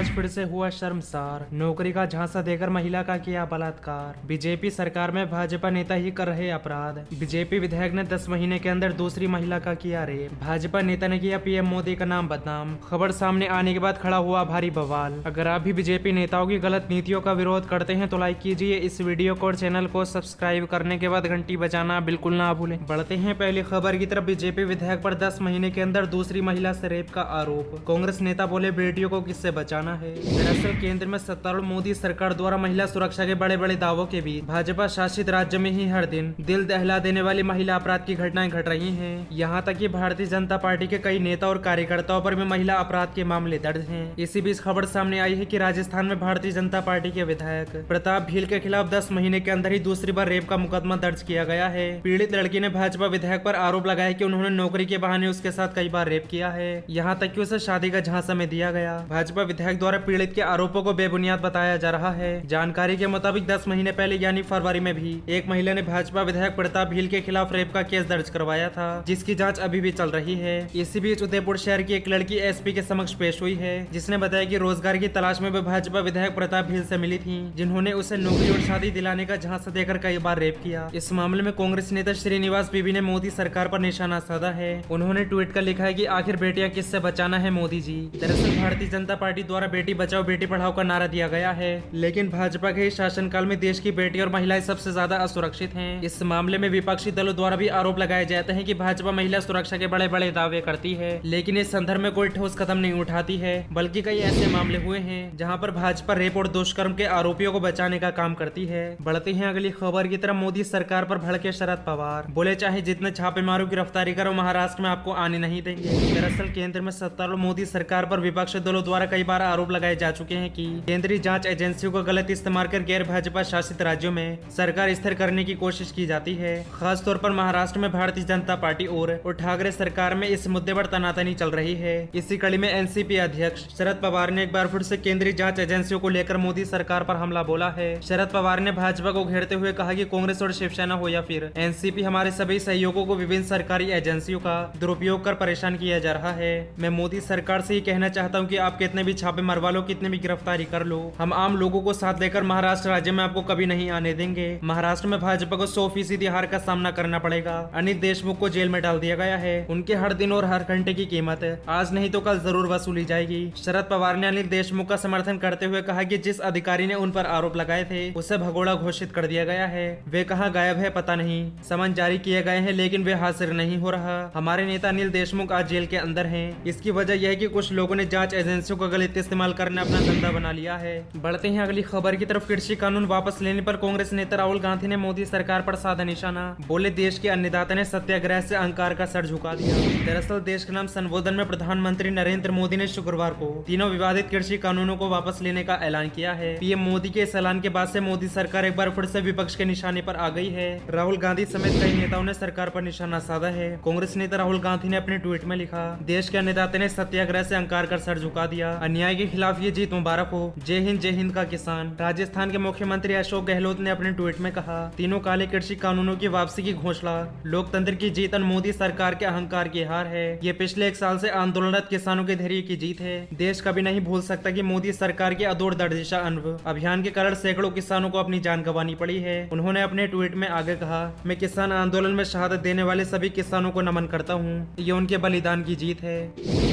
आज फिर से हुआ शर्मसार, नौकरी का झांसा देकर महिला का किया बलात्कार। बीजेपी सरकार में भाजपा नेता ही कर रहे अपराध। बीजेपी विधायक ने 10 महीने के अंदर दूसरी महिला का किया रेप। भाजपा नेता ने किया पीएम मोदी का नाम बदनाम। खबर सामने आने के बाद खड़ा हुआ भारी बवाल। अगर आप भी बीजेपी नेताओं की गलत नीतियों का विरोध करते हैं तो लाइक कीजिए इस वीडियो को और चैनल को सब्सक्राइब करने के बाद घंटी बजाना बिल्कुल ना भूलें। बढ़ते हैं पहली खबर की तरफ। बीजेपी विधायक पर 10 महीने के अंदर दूसरी महिला से रेप का आरोप। कांग्रेस नेता बोले बेटियों को किससे बचाना है। दरअसल केंद्र में सत्तारूढ़ मोदी सरकार द्वारा महिला सुरक्षा के बड़े बड़े दावों के बीच भाजपा शासित राज्य में ही हर दिन दिल दहला देने वाली महिला अपराध की घटनाएं घट रही हैं। यहां तक कि भारतीय जनता पार्टी के कई नेता और कार्यकर्ताओं पर भी महिला अपराध के मामले दर्ज हैं। इसी बीच खबर सामने आई है कि राजस्थान में भारतीय जनता पार्टी के विधायक प्रताप भील के खिलाफ 10 महीने के अंदर ही दूसरी बार रेप का मुकदमा दर्ज किया गया है। पीड़ित लड़की ने भाजपा विधायक पर आरोप लगाया कि उन्होंने नौकरी के बहाने उसके साथ कई बार रेप किया है, यहाँ तक कि उसे शादी का झांसा में दिया गया। भाजपा विधायक द्वारा पीड़ित के आरोपों को बेबुनियाद बताया जा रहा है। जानकारी के मुताबिक 10 महीने पहले यानी फरवरी में भी एक महिला ने भाजपा विधायक प्रताप भील के खिलाफ रेप का केस दर्ज करवाया था, जिसकी जांच अभी भी चल रही है। इसी बीच उदयपुर शहर की एक लड़की एसपी के समक्ष पेश हुई है, जिसने बताया कि रोजगार की तलाश में वह भाजपा विधायक प्रताप भील से मिली थी, जिन्होंने उसे नौकरी और शादी दिलाने का झांसा देकर कई बार रेप किया। इस मामले में कांग्रेस नेता श्रीनिवास बीबी ने मोदी सरकार पर निशाना साधा है। उन्होंने ट्वीट कर लिखा है कि आखिर बेटियां किससे बचाना है मोदी जी। दरअसल भारतीय जनता पार्टी द्वारा बेटी बचाओ बेटी पढ़ाओ का नारा दिया गया है, लेकिन भाजपा के शासनकाल में देश की बेटी और महिलाएं सबसे ज्यादा असुरक्षित हैं। इस मामले में विपक्षी दलों द्वारा भी आरोप लगाए जाते हैं कि भाजपा महिला सुरक्षा के बड़े बड़े दावे करती है, लेकिन इस संदर्भ में कोई ठोस कदम नहीं उठाती है। बल्कि कई ऐसे मामले हुए हैं जहां पर भाजपा रेप और दुष्कर्म के आरोपियों को बचाने का काम करती है। बढ़ते हैं अगली खबर की तरफ। मोदी सरकार पर भड़के शरद पवार, बोले चाहे जितने छापे मारो गिरफ्तारी करो, महाराष्ट्र में आपको आने नहीं देंगे। दरअसल केंद्र में सत्तारूढ़ मोदी सरकार पर विपक्षी दलों द्वारा कई बार आरोप लगाए जा चुके हैं कि केंद्रीय जांच एजेंसियों का गलत इस्तेमाल कर गैर भाजपा शासित राज्यों में सरकार स्थिर करने की कोशिश की जाती है। खास तौर पर महाराष्ट्र में भारतीय जनता पार्टी और ठाकरे सरकार में इस मुद्दे पर तनातनी चल रही है। इसी कड़ी में एनसीपी अध्यक्ष शरद पवार ने एक बार फिर से केंद्रीय जांच एजेंसियों को लेकर मोदी सरकार पर हमला बोला है। शरद पवार ने भाजपा को घेरते हुए कहा कि कांग्रेस और शिवसेना हो या फिर एनसीपी, हमारे सभी सहयोगों को विभिन्न सरकारी एजेंसियों का दुरुपयोग कर परेशान किया जा रहा है। मैं मोदी सरकार से ये कहना चाहता हूँ कि आप कितने भी छापे मरवा लो, कितने भी गिरफ्तारी कर लो, हम आम लोगों को साथ लेकर महाराष्ट्र राज्य में आपको कभी नहीं आने देंगे। महाराष्ट्र में भाजपा को 100% हार का सामना करना पड़ेगा। अनिल देशमुख को जेल में डाल दिया गया है, उनके हर दिन और हर घंटे की कीमत आज नहीं तो कल जरूर वसूली जाएगी। शरद पवार ने अनिल देशमुख का समर्थन करते हुए कहा कि जिस अधिकारी ने उन पर आरोप लगाए थे उसे भगोड़ा घोषित कर दिया गया है, वे कहाँ गायब है पता नहीं। समन जारी किए गए हैं लेकिन वे हाजिर नहीं हो रहा। हमारे नेता अनिल देशमुख आज जेल के अंदर हैं। इसकी वजह यह है कि कुछ लोगों ने जांच एजेंसियों का गलत इस्तेमाल करना अपना धंधा बना लिया है। बढ़ते हैं अगली खबर की तरफ। कृषि कानून वापस लेने पर कांग्रेस नेता राहुल गांधी ने मोदी सरकार पर साधा निशाना, बोले देश के अन्नदाता ने सत्याग्रह से अहंकार का सर झुका दिया। दरअसल देश के नाम संबोधन में प्रधानमंत्री नरेंद्र मोदी ने शुक्रवार को तीनों विवादित कृषि कानूनों को वापस लेने का ऐलान किया है। पीएम मोदी के इस ऐलान के बाद से मोदी सरकार एक बार फिर से विपक्ष के निशाने पर आ गई है। राहुल गांधी समेत कई नेताओं ने सरकार पर निशाना साधा है। कांग्रेस नेता राहुल गांधी ने अपने ट्वीट में लिखा, देश के अन्नदाता ने सत्याग्रह से अहंकार कर सर झुका दिया, अन्याय के खिलाफ ये जीत मुबारक हो, जय हिंद का किसान। राजस्थान के मुख्यमंत्री अशोक गहलोत ने अपने ट्वीट में कहा, तीनों काले कृषि कानूनों की वापसी की घोषणा लोकतंत्र की जीत और मोदी सरकार के अहंकार की हार है। ये पिछले 1 साल से आंदोलनरत किसानों के धैर्य की जीत है। देश कभी नहीं भूल सकता कि मोदी सरकार के अदूर दर्दिशा अभियान के कारण सैकड़ों किसानों को अपनी जान गंवानी पड़ी है। उन्होंने अपने ट्वीट में आगे कहा, मैं किसान आंदोलन में शहादत देने वाले सभी किसानों को नमन करता हूँ, ये उनके बलिदान की जीत है।